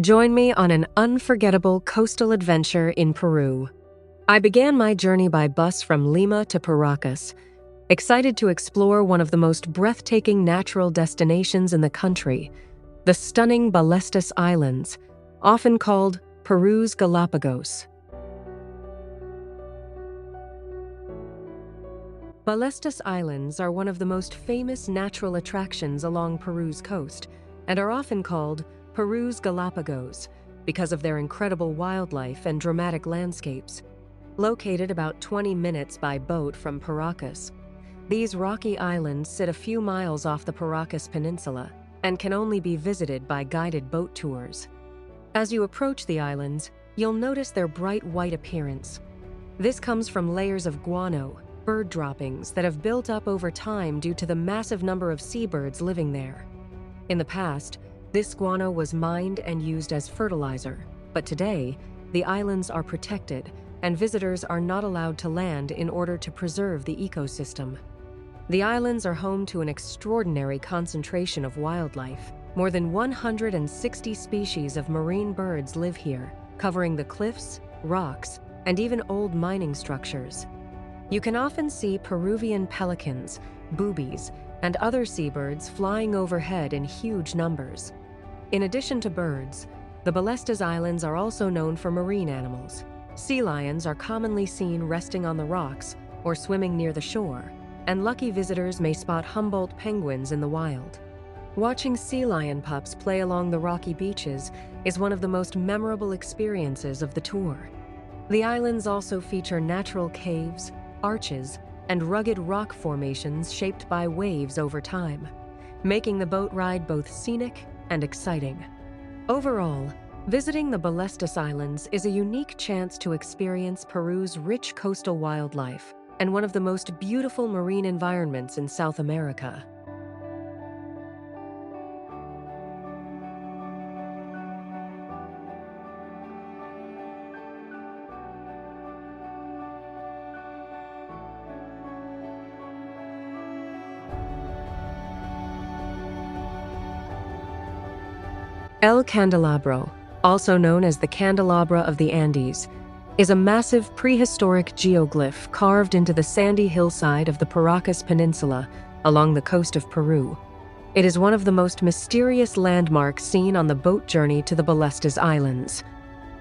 Join me on an unforgettable coastal adventure in Peru. I began my journey by bus from Lima to Paracas, excited to explore one of the most breathtaking natural destinations in the country, the stunning Ballestas Islands, often called Peru's Galapagos. Ballestas Islands are one of the most famous natural attractions along Peru's coast and are often called Peru's Galapagos because of their incredible wildlife and dramatic landscapes. Located about 20 minutes by boat from Paracas, these rocky islands sit a few miles off the Paracas Peninsula and can only be visited by guided boat tours. As you approach the islands, you'll notice their bright white appearance. This comes from layers of guano, bird droppings that have built up over time due to the massive number of seabirds living there. In the past, this guano was mined and used as fertilizer, but today, the islands are protected and visitors are not allowed to land in order to preserve the ecosystem. The islands are home to an extraordinary concentration of wildlife. More than 160 species of marine birds live here, covering the cliffs, rocks, and even old mining structures. You can often see Peruvian pelicans, boobies, and other seabirds flying overhead in huge numbers. In addition to birds, the Ballestas Islands are also known for marine animals. Sea lions are commonly seen resting on the rocks or swimming near the shore, and lucky visitors may spot Humboldt penguins in the wild. Watching sea lion pups play along the rocky beaches is one of the most memorable experiences of the tour. The islands also feature natural caves, arches, and rugged rock formations shaped by waves over time, making the boat ride both scenic and exciting. Overall, visiting the Ballestas Islands is a unique chance to experience Peru's rich coastal wildlife and one of the most beautiful marine environments in South America. El Candelabro, also known as the Candelabra of the Andes, is a massive prehistoric geoglyph carved into the sandy hillside of the Paracas Peninsula along the coast of Peru. It is one of the most mysterious landmarks seen on the boat journey to the Ballestas Islands.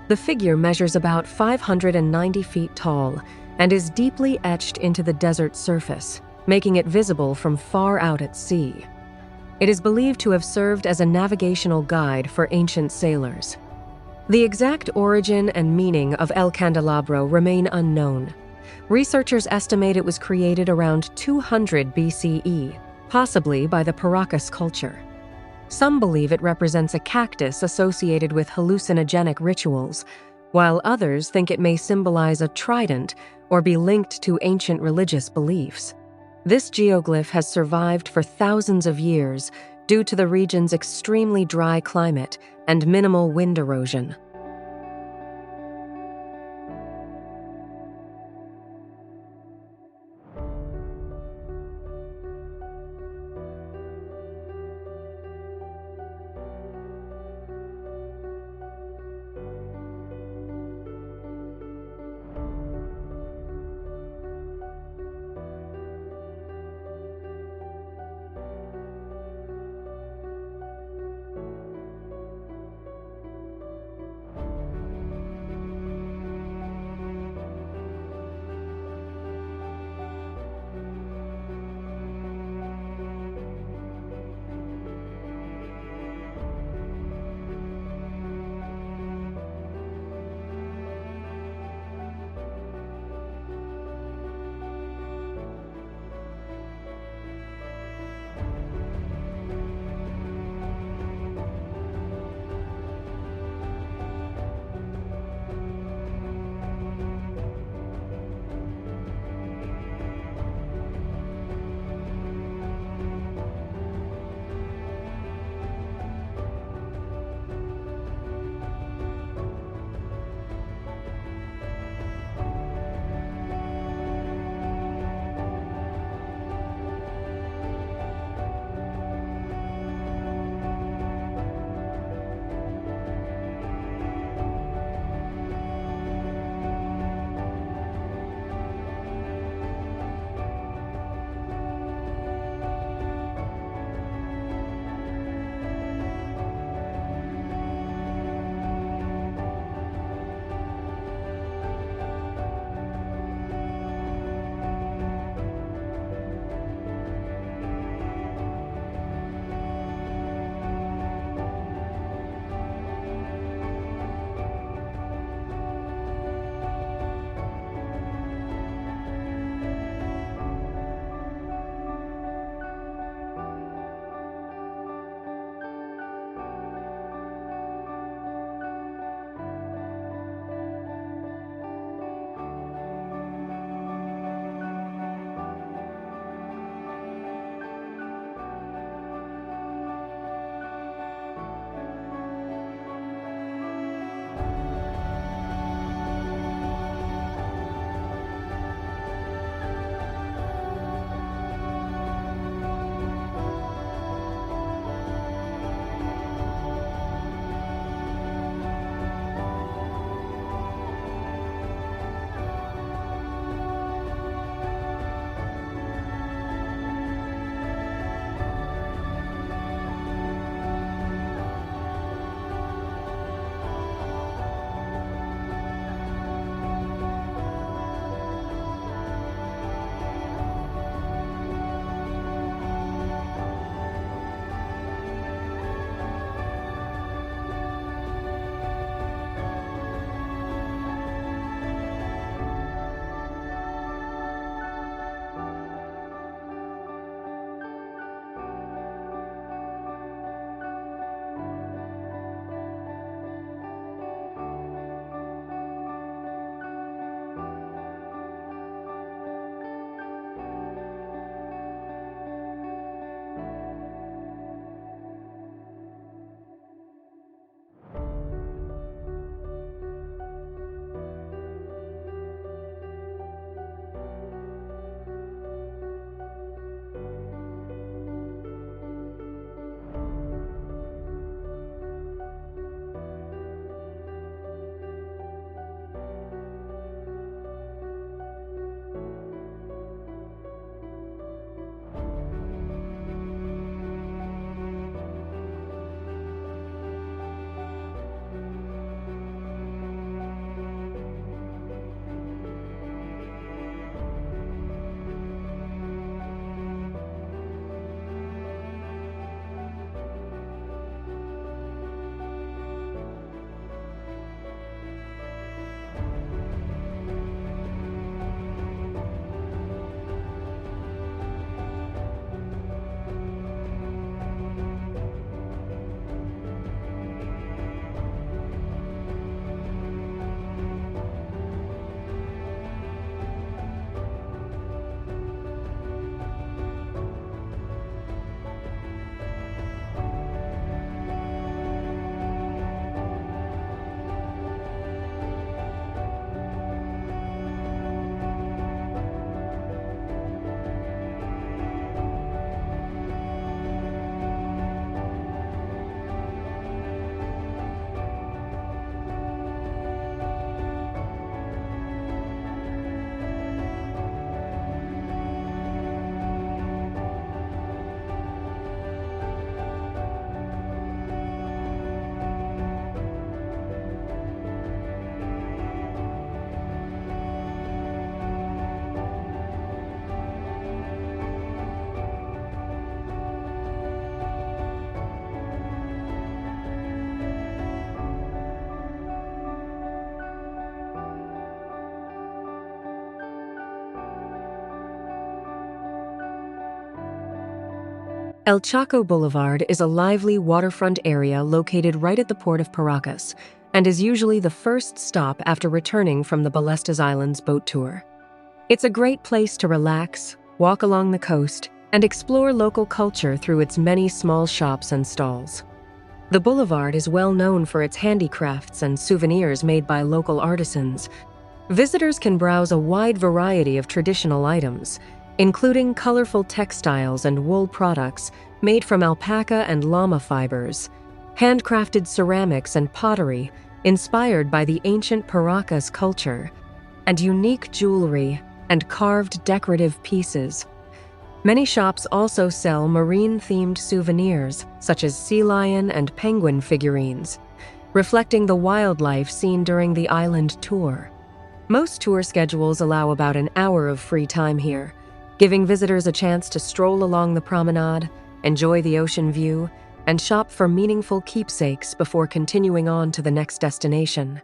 The figure measures about 590 feet tall and is deeply etched into the desert surface, making it visible from far out at sea. It is believed to have served as a navigational guide for ancient sailors. The exact origin and meaning of El Candelabro remain unknown. Researchers estimate it was created around 200 BCE, possibly by the Paracas culture. Some believe it represents a cactus associated with hallucinogenic rituals, while others think it may symbolize a trident or be linked to ancient religious beliefs. This geoglyph has survived for thousands of years due to the region's extremely dry climate and minimal wind erosion. El Chaco Boulevard is a lively waterfront area located right at the port of Paracas and is usually the first stop after returning from the Ballestas Islands boat tour. It's a great place to relax, walk along the coast, and explore local culture through its many small shops and stalls. The boulevard is well known for its handicrafts and souvenirs made by local artisans. Visitors can browse a wide variety of traditional items, including colorful textiles and wool products made from alpaca and llama fibers, handcrafted ceramics and pottery inspired by the ancient Paracas culture, and unique jewelry and carved decorative pieces. Many shops also sell marine-themed souvenirs, such as sea lion and penguin figurines, reflecting the wildlife seen during the island tour. Most tour schedules allow about an hour of free time here, giving visitors a chance to stroll along the promenade, enjoy the ocean view, and shop for meaningful keepsakes before continuing on to the next destination.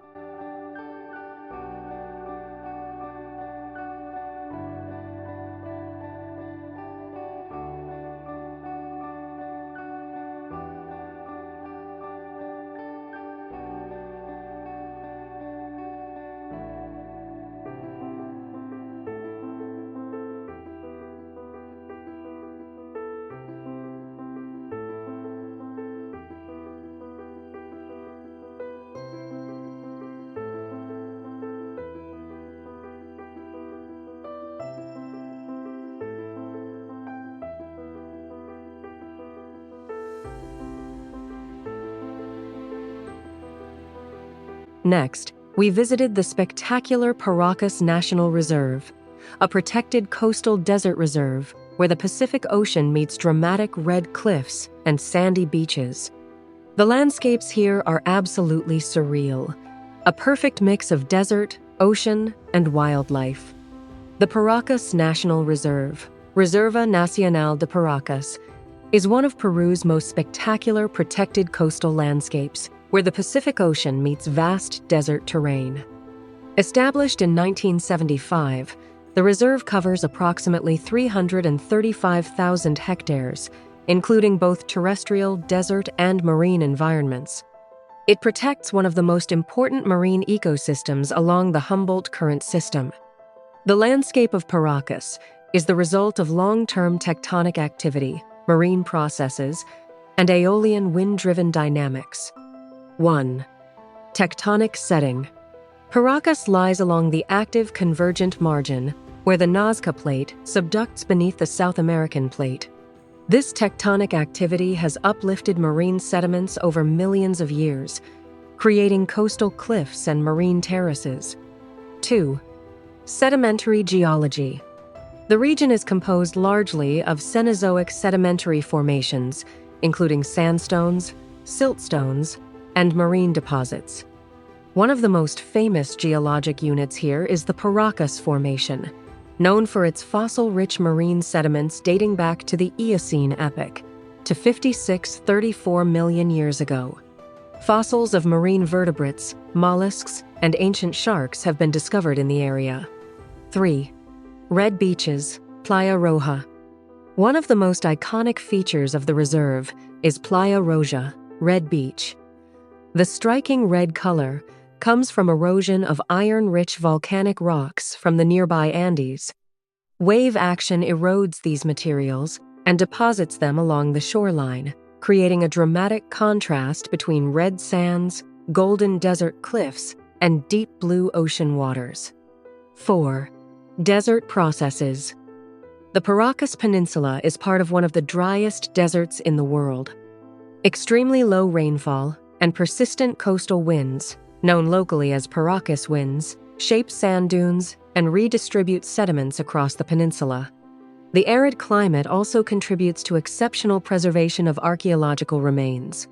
Next, we visited the spectacular Paracas National Reserve, a protected coastal desert reserve where the Pacific Ocean meets dramatic red cliffs and sandy beaches. The landscapes here are absolutely surreal, a perfect mix of desert, ocean, and wildlife. The Paracas National Reserve, Reserva Nacional de Paracas, is one of Peru's most spectacular protected coastal landscapes, where the Pacific Ocean meets vast desert terrain. Established in 1975, the reserve covers approximately 335,000 hectares, including both terrestrial, desert, and marine environments. It protects one of the most important marine ecosystems along the Humboldt Current system. The landscape of Paracas is the result of long-term tectonic activity, marine processes, and aeolian wind-driven dynamics. 1. Tectonic setting. Paracas lies along the active convergent margin, where the Nazca Plate subducts beneath the South American Plate. This tectonic activity has uplifted marine sediments over millions of years, creating coastal cliffs and marine terraces. 2. Sedimentary geology. The region is composed largely of Cenozoic sedimentary formations, including sandstones, siltstones, and marine deposits. One of the most famous geologic units here is the Paracas Formation, known for its fossil-rich marine sediments dating back to the Eocene epoch, to 56-34 million years ago. Fossils of marine vertebrates, mollusks, and ancient sharks have been discovered in the area. 3. Red beaches, Playa Roja. One of the most iconic features of the reserve is Playa Roja, Red Beach. The striking red color comes from erosion of iron-rich volcanic rocks from the nearby Andes. Wave action erodes these materials and deposits them along the shoreline, creating a dramatic contrast between red sands, golden desert cliffs, and deep blue ocean waters. 4. Desert processes. The Paracas Peninsula is part of one of the driest deserts in the world. Extremely low rainfall and persistent coastal winds, known locally as Paracas winds, shape sand dunes and redistribute sediments across the peninsula. The arid climate also contributes to exceptional preservation of archaeological remains.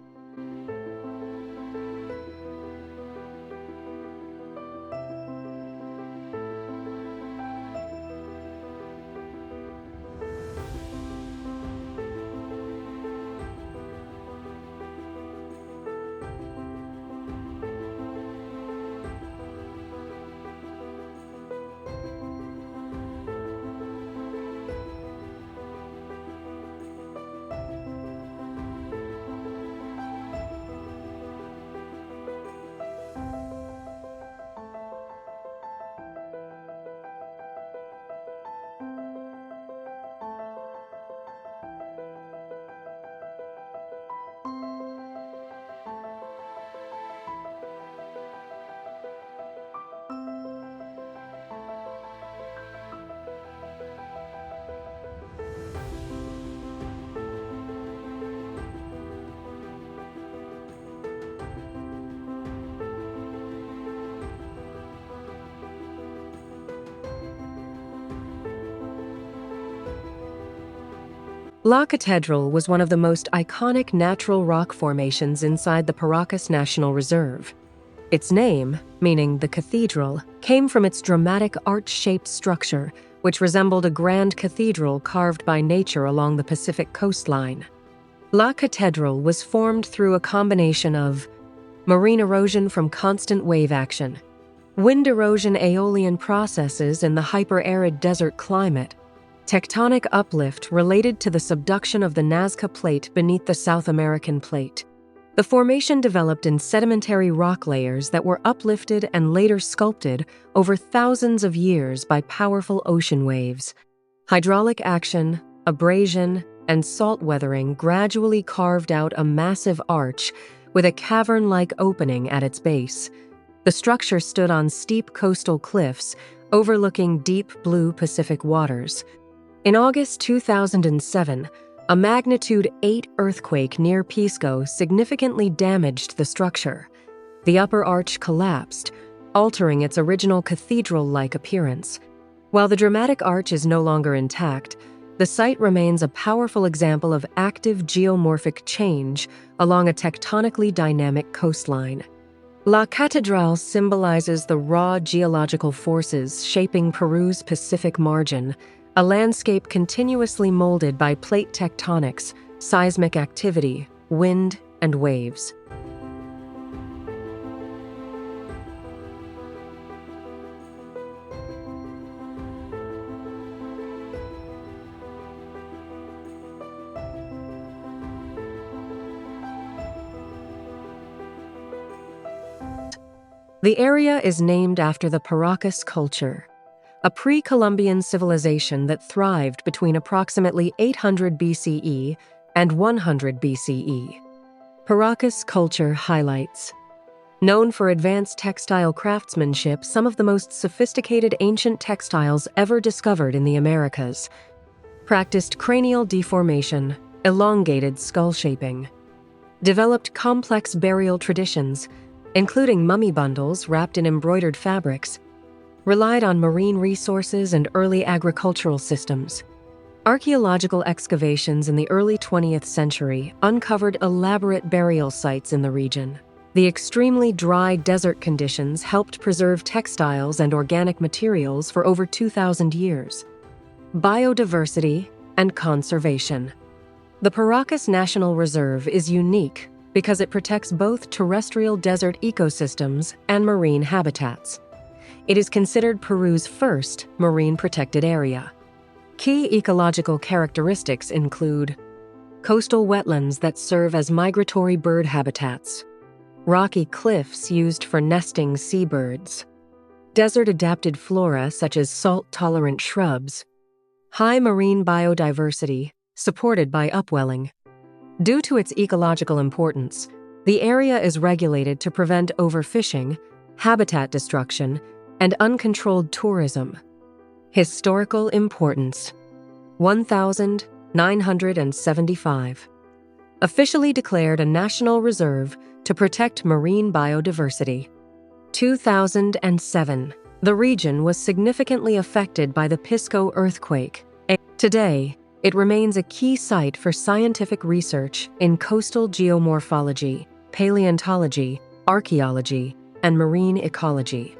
La Cathedral was one of the most iconic natural rock formations inside the Paracas National Reserve. Its name, meaning the cathedral, came from its dramatic arch-shaped structure, which resembled a grand cathedral carved by nature along the Pacific coastline. La Cathedral was formed through a combination of marine erosion from constant wave action, wind erosion aeolian processes in the hyper-arid desert climate, tectonic uplift related to the subduction of the Nazca Plate beneath the South American Plate. The formation developed in sedimentary rock layers that were uplifted and later sculpted over thousands of years by powerful ocean waves. Hydraulic action, abrasion, and salt weathering gradually carved out a massive arch with a cavern-like opening at its base. The structure stood on steep coastal cliffs overlooking deep blue Pacific waters. In August 2007, a magnitude 8 earthquake near Pisco significantly damaged the structure. The upper arch collapsed, altering its original cathedral-like appearance. While the dramatic arch is no longer intact, the site remains a powerful example of active geomorphic change along a tectonically dynamic coastline. La Cathedral symbolizes the raw geological forces shaping Peru's Pacific margin, a landscape continuously molded by plate tectonics, seismic activity, wind, and waves. The area is named after the Paracas culture, a pre-Columbian civilization that thrived between approximately 800 BCE and 100 BCE. Paracas culture highlights. Known for advanced textile craftsmanship, some of the most sophisticated ancient textiles ever discovered in the Americas. Practiced cranial deformation, elongated skull shaping. Developed complex burial traditions, including mummy bundles wrapped in embroidered fabrics. Relied on marine resources and early agricultural systems. Archaeological excavations in the early 20th century uncovered elaborate burial sites in the region. The extremely dry desert conditions helped preserve textiles and organic materials for over 2,000 years. Biodiversity and conservation. The Paracas National Reserve is unique because it protects both terrestrial desert ecosystems and marine habitats. It is considered Peru's first marine protected area. Key ecological characteristics include coastal wetlands that serve as migratory bird habitats, rocky cliffs used for nesting seabirds, desert-adapted flora such as salt-tolerant shrubs, high marine biodiversity supported by upwelling. Due to its ecological importance, the area is regulated to prevent overfishing, habitat destruction, and uncontrolled tourism. Historical importance. 1975. Officially declared a national reserve to protect marine biodiversity. 2007. The region was significantly affected by the Pisco earthquake. Today, it remains a key site for scientific research in coastal geomorphology, paleontology, archaeology, and marine ecology.